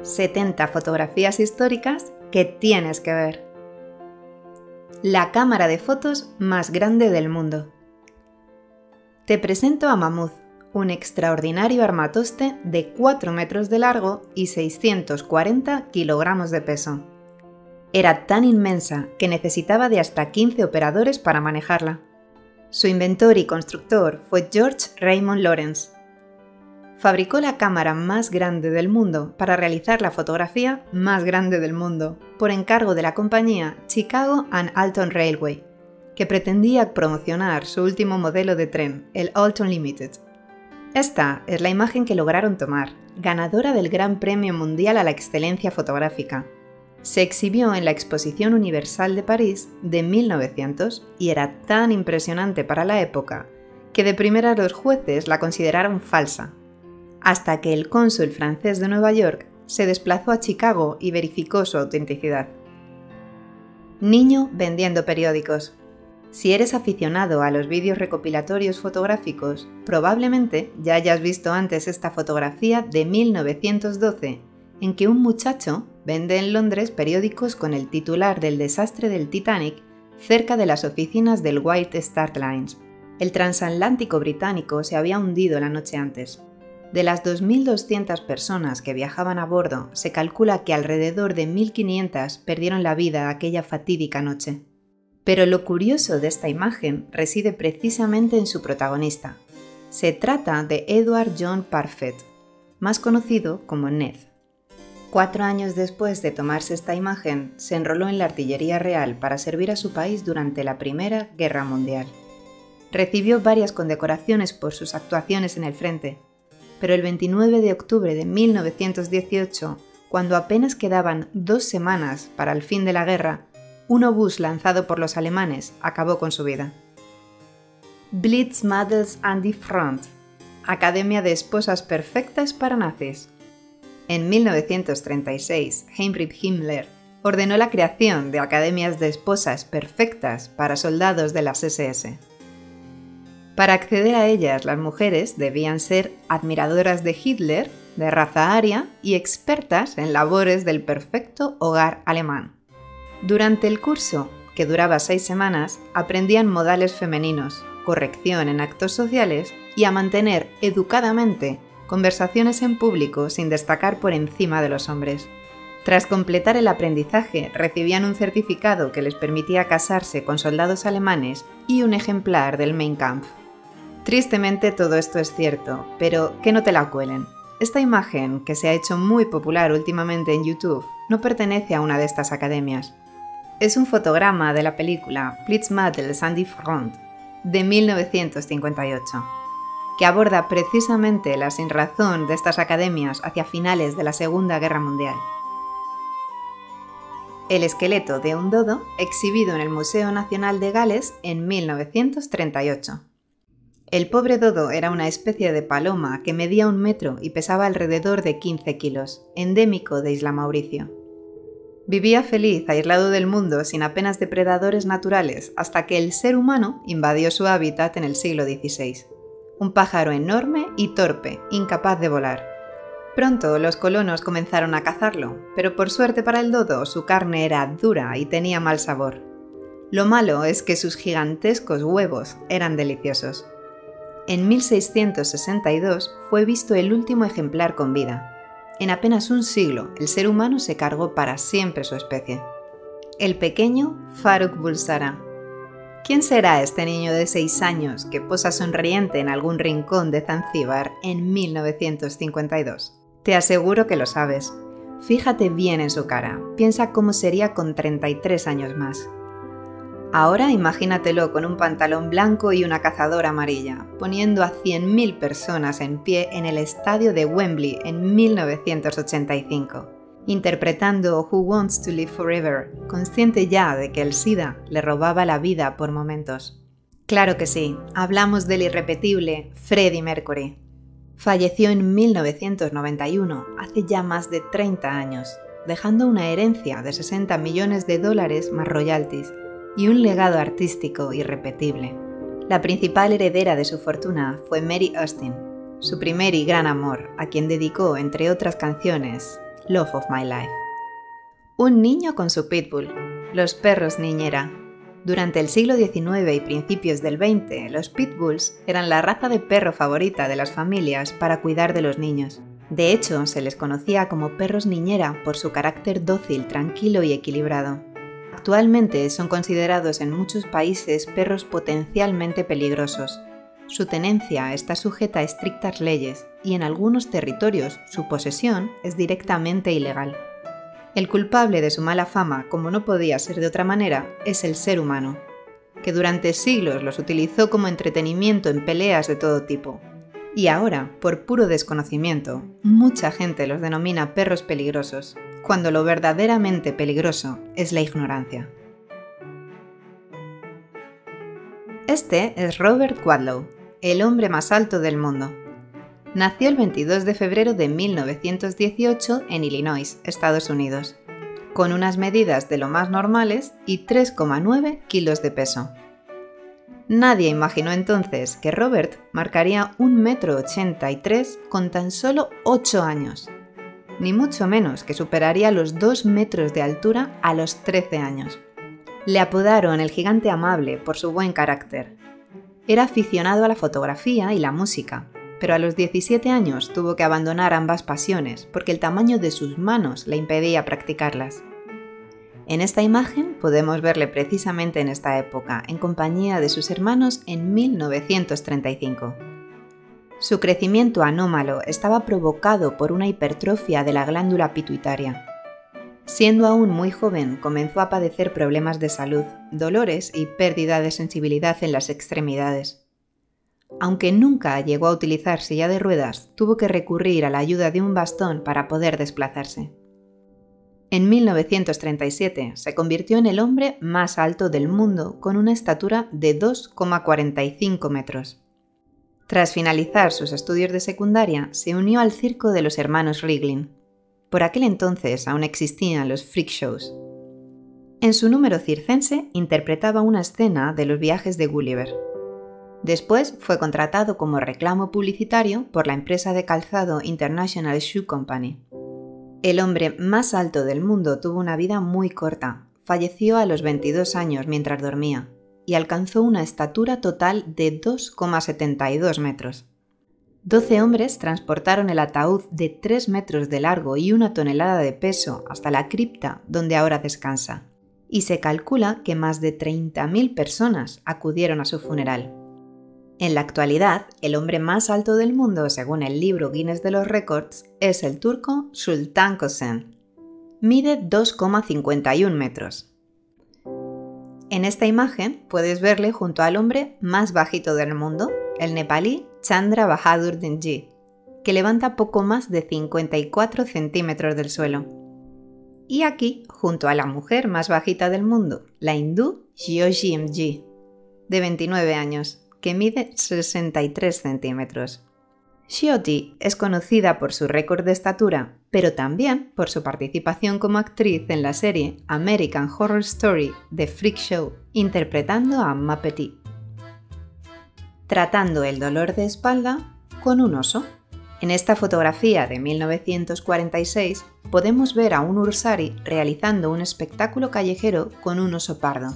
70 fotografías históricas que tienes que ver. La cámara de fotos más grande del mundo. Te presento a Mammoth, un extraordinario armatoste de 4 metros de largo y 640 kilogramos de peso. Era tan inmensa que necesitaba de hasta 15 operadores para manejarla. Su inventor y constructor fue George Raymond Lawrence. Fabricó la cámara más grande del mundo para realizar la fotografía más grande del mundo, por encargo de la compañía Chicago and Alton Railway, que pretendía promocionar su último modelo de tren, el Alton Limited. Esta es la imagen que lograron tomar, ganadora del Gran Premio Mundial a la Excelencia Fotográfica. Se exhibió en la Exposición Universal de París de 1900 y era tan impresionante para la época que de primera los jueces la consideraron falsa, hasta que el cónsul francés de Nueva York se desplazó a Chicago y verificó su autenticidad. Niño vendiendo periódicos. Si eres aficionado a los vídeos recopilatorios fotográficos, probablemente ya hayas visto antes esta fotografía de 1912, en que un muchacho vende en Londres periódicos con el titular del desastre del Titanic cerca de las oficinas del White Star Lines. El transatlántico británico se había hundido la noche antes. De las 2.200 personas que viajaban a bordo, se calcula que alrededor de 1.500 perdieron la vida aquella fatídica noche. Pero lo curioso de esta imagen reside precisamente en su protagonista. Se trata de Edward John Parfitt, más conocido como Ned. 4 años después de tomarse esta imagen, se enroló en la Artillería Real para servir a su país durante la Primera Guerra Mundial. Recibió varias condecoraciones por sus actuaciones en el frente, pero el 29 de octubre de 1918, cuando apenas quedaban 2 semanas para el fin de la guerra, un obús lanzado por los alemanes acabó con su vida. Blitzmädels an die Front, Academia de Esposas Perfectas para Nazis. En 1936, Heinrich Himmler ordenó la creación de academias de esposas perfectas para soldados de las SS. Para acceder a ellas, las mujeres debían ser admiradoras de Hitler, de raza aria y expertas en labores del perfecto hogar alemán. Durante el curso, que duraba 6 semanas, aprendían modales femeninos, corrección en actos sociales y a mantener educadamente conversaciones en público sin destacar por encima de los hombres. Tras completar el aprendizaje, recibían un certificado que les permitía casarse con soldados alemanes y un ejemplar del Mein Kampf. Tristemente todo esto es cierto, pero que no te la cuelen. Esta imagen, que se ha hecho muy popular últimamente en YouTube, no pertenece a una de estas academias. Es un fotograma de la película Blitzmädels an die Front, de 1958, que aborda precisamente la sinrazón de estas academias hacia finales de la Segunda Guerra Mundial. El esqueleto de un dodo exhibido en el Museo Nacional de Gales en 1938. El pobre dodo era una especie de paloma que medía 1 metro y pesaba alrededor de 15 kilos, endémico de Isla Mauricio. Vivía feliz, aislado del mundo, sin apenas depredadores naturales, hasta que el ser humano invadió su hábitat en el siglo XVI. Un pájaro enorme y torpe, incapaz de volar. Pronto los colonos comenzaron a cazarlo, pero por suerte para el dodo su carne era dura y tenía mal sabor. Lo malo es que sus gigantescos huevos eran deliciosos. En 1662 fue visto el último ejemplar con vida. En apenas un siglo, el ser humano se cargó para siempre su especie. El pequeño Faruk Bulsara. ¿Quién será este niño de 6 años que posa sonriente en algún rincón de Zanzíbar en 1952? Te aseguro que lo sabes. Fíjate bien en su cara, piensa cómo sería con 33 años más. Ahora imagínatelo con un pantalón blanco y una cazadora amarilla, poniendo a 100.000 personas en pie en el estadio de Wembley en 1985, interpretando Who Wants to Live Forever, consciente ya de que el SIDA le robaba la vida por momentos. Claro que sí, hablamos del irrepetible Freddie Mercury. Falleció en 1991, hace ya más de 30 años, dejando una herencia de $60 millones más royalties, y un legado artístico irrepetible. La principal heredera de su fortuna fue Mary Austin, su primer y gran amor, a quien dedicó, entre otras canciones, Love of My Life. Un niño con su pitbull, los perros niñera. Durante el siglo XIX y principios del XX, los pitbulls eran la raza de perro favorita de las familias para cuidar de los niños. De hecho, se les conocía como perros niñera por su carácter dócil, tranquilo y equilibrado. Actualmente son considerados en muchos países perros potencialmente peligrosos. Su tenencia está sujeta a estrictas leyes y en algunos territorios su posesión es directamente ilegal. El culpable de su mala fama, como no podía ser de otra manera, es el ser humano, que durante siglos los utilizó como entretenimiento en peleas de todo tipo. Y ahora, por puro desconocimiento, mucha gente los denomina perros peligrosos, cuando lo verdaderamente peligroso es la ignorancia. Este es Robert Wadlow, el hombre más alto del mundo. Nació el 22 de febrero de 1918 en Illinois, Estados Unidos, con unas medidas de lo más normales y 3,9 kilos de peso. Nadie imaginó entonces que Robert marcaría 1,83 m con tan solo 8 años, ni mucho menos que superaría los 2 metros de altura a los 13 años. Le apodaron el gigante amable por su buen carácter. Era aficionado a la fotografía y la música, pero a los 17 años tuvo que abandonar ambas pasiones porque el tamaño de sus manos le impedía practicarlas. En esta imagen podemos verle precisamente en esta época, en compañía de sus hermanos en 1935. Su crecimiento anómalo estaba provocado por una hipertrofia de la glándula pituitaria. Siendo aún muy joven, comenzó a padecer problemas de salud, dolores y pérdida de sensibilidad en las extremidades. Aunque nunca llegó a utilizar silla de ruedas, tuvo que recurrir a la ayuda de un bastón para poder desplazarse. En 1937 se convirtió en el hombre más alto del mundo con una estatura de 2,45 metros. Tras finalizar sus estudios de secundaria, se unió al circo de los hermanos Ringling. Por aquel entonces aún existían los freak shows. En su número circense interpretaba una escena de los viajes de Gulliver. Después fue contratado como reclamo publicitario por la empresa de calzado International Shoe Company. El hombre más alto del mundo tuvo una vida muy corta. Falleció a los 22 años mientras dormía y alcanzó una estatura total de 2,72 metros. 12 hombres transportaron el ataúd de 3 metros de largo y 1 tonelada de peso hasta la cripta donde ahora descansa, y se calcula que más de 30.000 personas acudieron a su funeral. En la actualidad, el hombre más alto del mundo, según el libro Guinness de los Récords, es el turco Sultan Kösen. Mide 2,51 metros. En esta imagen puedes verle junto al hombre más bajito del mundo, el nepalí Chandra Bahadur Dingy, que levanta poco más de 54 centímetros del suelo. Y aquí, junto a la mujer más bajita del mundo, la hindú Jyoti Mg, de 29 años, que mide 63 centímetros. Jyoti es conocida por su récord de estatura, pero también por su participación como actriz en la serie American Horror Story The Freak Show, interpretando a Ma Petit. Tratando el dolor de espalda con un oso. En esta fotografía de 1946 podemos ver a un ursari realizando un espectáculo callejero con un oso pardo.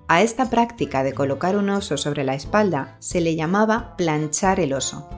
A esta práctica de colocar un oso sobre la espalda se le llamaba planchar el oso.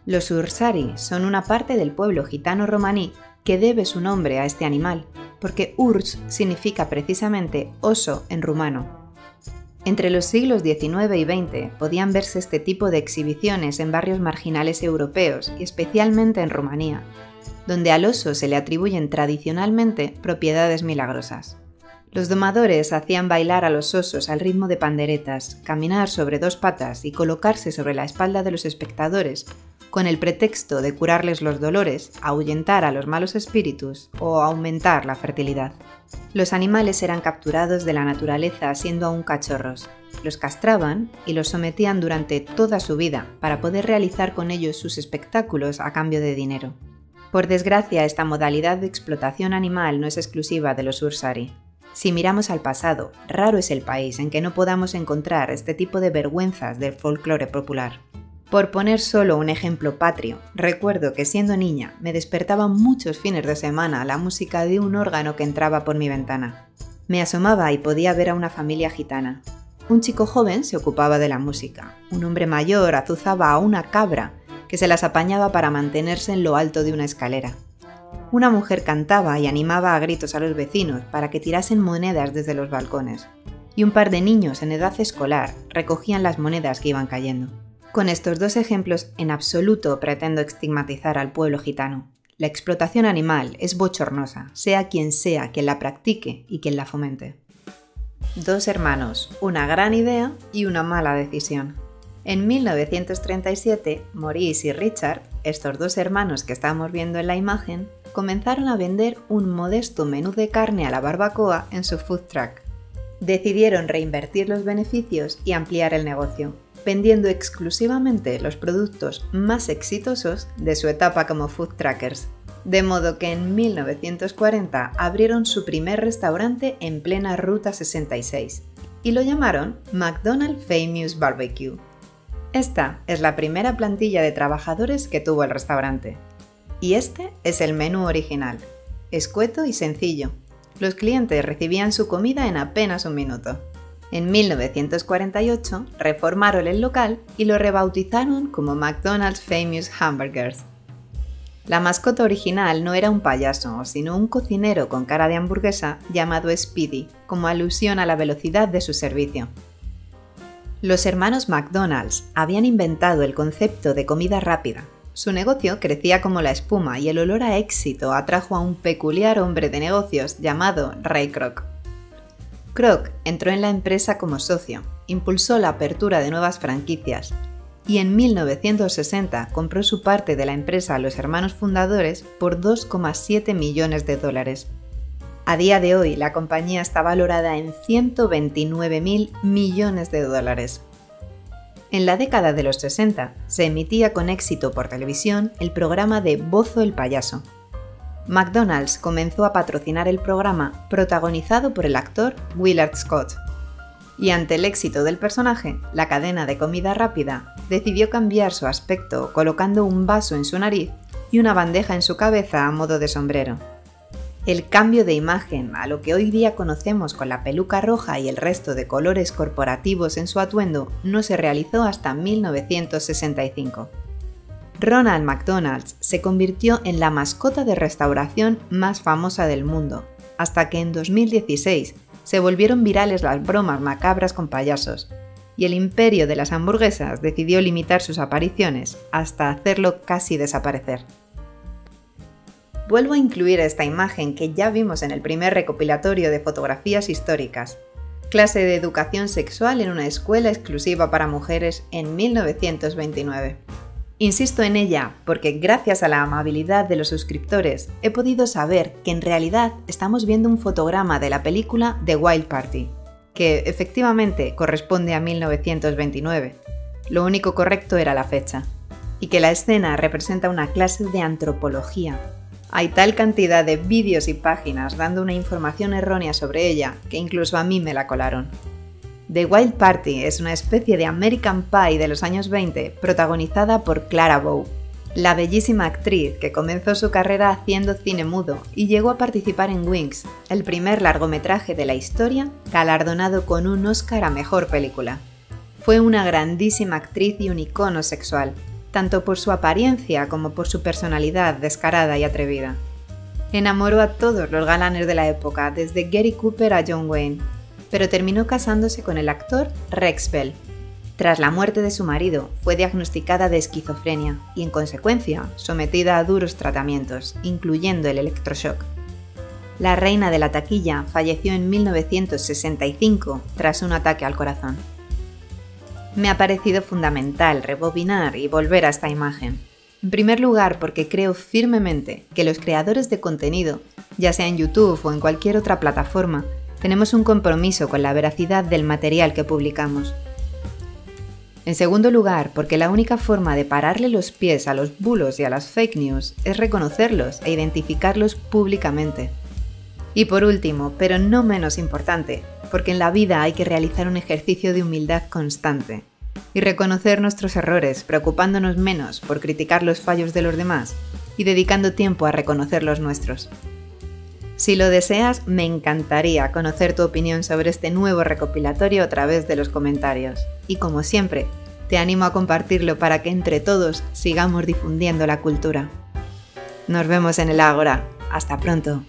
Los ursari son una parte del pueblo gitano romaní que debe su nombre a este animal, porque urs significa precisamente oso en rumano. Entre los siglos XIX y XX podían verse este tipo de exhibiciones en barrios marginales europeos y especialmente en Rumanía, donde al oso se le atribuyen tradicionalmente propiedades milagrosas. Los domadores hacían bailar a los osos al ritmo de panderetas, caminar sobre 2 patas y colocarse sobre la espalda de los espectadores, con el pretexto de curarles los dolores, ahuyentar a los malos espíritus o aumentar la fertilidad. Los animales eran capturados de la naturaleza siendo aún cachorros, los castraban y los sometían durante toda su vida para poder realizar con ellos sus espectáculos a cambio de dinero. Por desgracia, esta modalidad de explotación animal no es exclusiva de los ursari. Si miramos al pasado, raro es el país en que no podamos encontrar este tipo de vergüenzas del folclore popular. Por poner solo un ejemplo patrio, recuerdo que siendo niña me despertaba muchos fines de semana la música de un órgano que entraba por mi ventana. Me asomaba y podía ver a una familia gitana. Un chico joven se ocupaba de la música, un hombre mayor azuzaba a una cabra que se las apañaba para mantenerse en lo alto de una escalera. Una mujer cantaba y animaba a gritos a los vecinos para que tirasen monedas desde los balcones, y un par de niños en edad escolar recogían las monedas que iban cayendo. Con estos dos ejemplos en absoluto pretendo estigmatizar al pueblo gitano. La explotación animal es bochornosa, sea quien la practique y quien la fomente. Dos hermanos, una gran idea y una mala decisión. En 1937, Maurice y Richard, estos dos hermanos que estamos viendo en la imagen, comenzaron a vender un modesto menú de carne a la barbacoa en su food truck. Decidieron reinvertir los beneficios y ampliar el negocio, vendiendo exclusivamente los productos más exitosos de su etapa como food truckers. De modo que en 1940 abrieron su primer restaurante en plena Ruta 66 y lo llamaron McDonald's Famous Barbecue. Esta es la primera plantilla de trabajadores que tuvo el restaurante. Y este es el menú original, escueto y sencillo. Los clientes recibían su comida en apenas un minuto. En 1948 reformaron el local y lo rebautizaron como McDonald's Famous Hamburgers. La mascota original no era un payaso, sino un cocinero con cara de hamburguesa llamado Speedy, como alusión a la velocidad de su servicio. Los hermanos McDonald's habían inventado el concepto de comida rápida. Su negocio crecía como la espuma y el olor a éxito atrajo a un peculiar hombre de negocios llamado Ray Kroc. Kroc entró en la empresa como socio, impulsó la apertura de nuevas franquicias y en 1960 compró su parte de la empresa a los hermanos fundadores por $2,7 millones. A día de hoy, la compañía está valorada en $129.000 millones. En la década de los 60 se emitía con éxito por televisión el programa de Bozo el payaso. McDonald's comenzó a patrocinar el programa protagonizado por el actor Willard Scott. Y ante el éxito del personaje, la cadena de comida rápida decidió cambiar su aspecto colocando un vaso en su nariz y una bandeja en su cabeza a modo de sombrero. El cambio de imagen a lo que hoy día conocemos con la peluca roja y el resto de colores corporativos en su atuendo no se realizó hasta 1965. Ronald McDonald se convirtió en la mascota de restauración más famosa del mundo, hasta que en 2016 se volvieron virales las bromas macabras con payasos, y el imperio de las hamburguesas decidió limitar sus apariciones hasta hacerlo casi desaparecer. Vuelvo a incluir esta imagen que ya vimos en el primer recopilatorio de fotografías históricas, clase de educación sexual en una escuela exclusiva para mujeres en 1929. Insisto en ella porque gracias a la amabilidad de los suscriptores he podido saber que en realidad estamos viendo un fotograma de la película The Wild Party, que efectivamente corresponde a 1929. Lo único correcto era la fecha, y que la escena representa una clase de antropología. Hay tal cantidad de vídeos y páginas dando una información errónea sobre ella que incluso a mí me la colaron. The Wild Party es una especie de American Pie de los años 20 protagonizada por Clara Bow, la bellísima actriz que comenzó su carrera haciendo cine mudo y llegó a participar en Wings, el primer largometraje de la historia galardonado con un Oscar a Mejor Película. Fue una grandísima actriz y un icono sexual, tanto por su apariencia como por su personalidad descarada y atrevida. Enamoró a todos los galanes de la época, desde Gary Cooper a John Wayne, pero terminó casándose con el actor Rex Bell. Tras la muerte de su marido, fue diagnosticada de esquizofrenia y, en consecuencia, sometida a duros tratamientos, incluyendo el electroshock. La reina de la taquilla falleció en 1965 tras un ataque al corazón. Me ha parecido fundamental rebobinar y volver a esta imagen. En primer lugar, porque creo firmemente que los creadores de contenido, ya sea en YouTube o en cualquier otra plataforma, tenemos un compromiso con la veracidad del material que publicamos. En segundo lugar, porque la única forma de pararle los pies a los bulos y a las fake news es reconocerlos e identificarlos públicamente. Y por último, pero no menos importante, porque en la vida hay que realizar un ejercicio de humildad constante. y reconocer nuestros errores, preocupándonos menos por criticar los fallos de los demás y dedicando tiempo a reconocer los nuestros. Si lo deseas, me encantaría conocer tu opinión sobre este nuevo recopilatorio a través de los comentarios. Y como siempre, te animo a compartirlo para que entre todos sigamos difundiendo la cultura. Nos vemos en el Ágora. Hasta pronto.